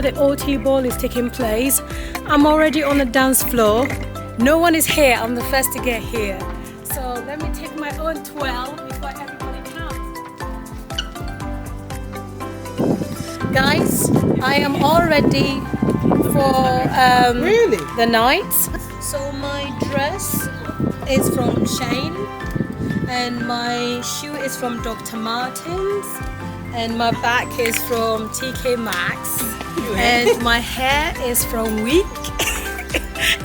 the OT ball is taking place. I'm already on the dance floor. No one is here. I'm the first to get here. So let me take my own twirl before everybody comes. Guys, I am all ready for the night. So my dress is from Shane, and my shoe is from Dr. Martens, and my bag is from TK Maxx, and my hair is from Week,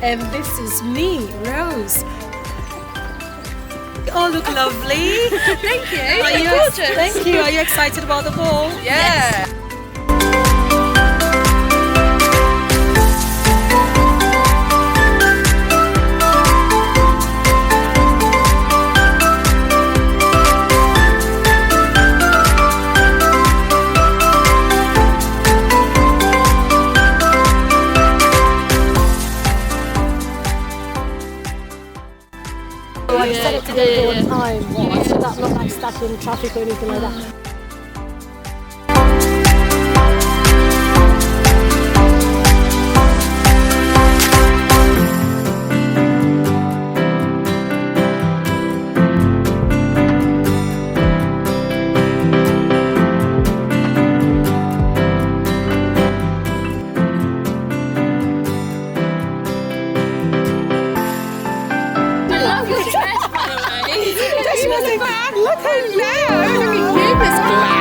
and this is me, Rose. You all look lovely. Thank you. You're gorgeous. Thank you. Are you excited about the ball? Yeah. Yes. Like set it to go on time, so that's not like stuck in traffic or anything like that. Look at now! Look at you, Miss Glam!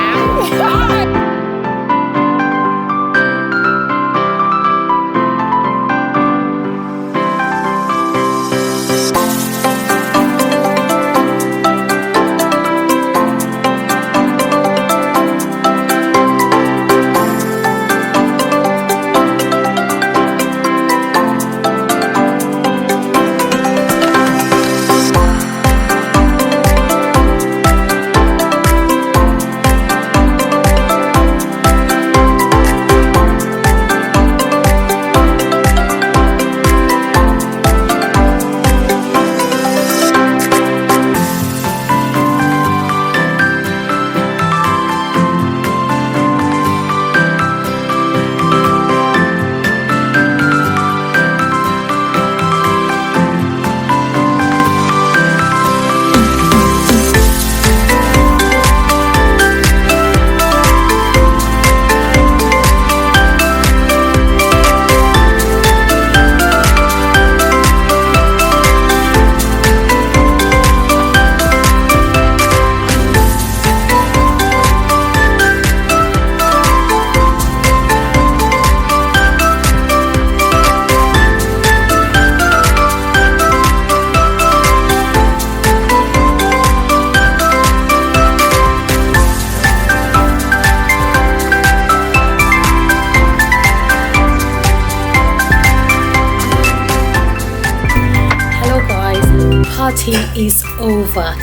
Party is over.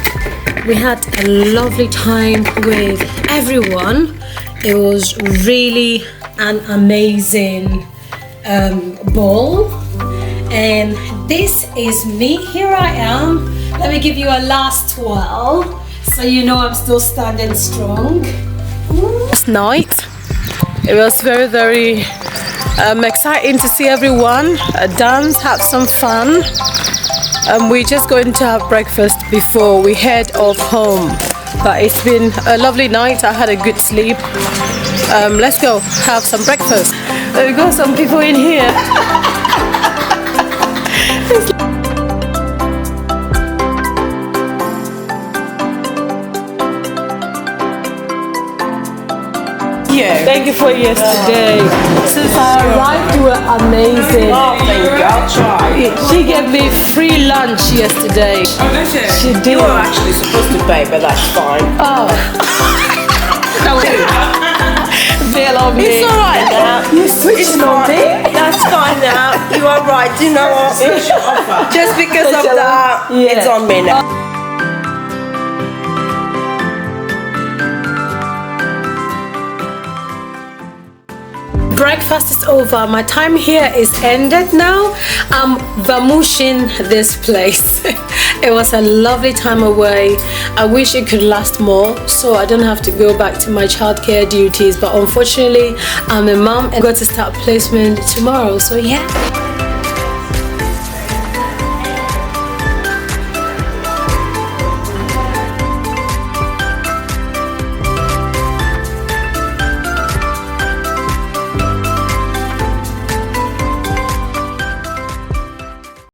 We had a lovely time with everyone. It was really an amazing ball, and this is me. Here I am. Let me give you a last twirl so you know I'm still standing strong. Last night it was very exciting to see everyone dance, have some fun. We're just going to have breakfast before we head off home. But it's been a lovely night. I had a good sleep. Let's go have some breakfast. We've got some people in here. Thank you for yesterday. Since I arrived, you were amazing. Oh, thank you. I'll try. She gave me free lunch yesterday. Oh, did she? She did. You were actually supposed to pay, but that's fine. Oh. Bail on me. It's alright now. You switched on me? That's fine now. You are right. You know what? Just because of that, it's on me now. breakfast is over. My time here is ended now. I'm vamushing this place. It was a lovely time away. I wish it could last more so I don't have to go back to my childcare duties, but unfortunately I'm a mom and got to start placement tomorrow, so yeah.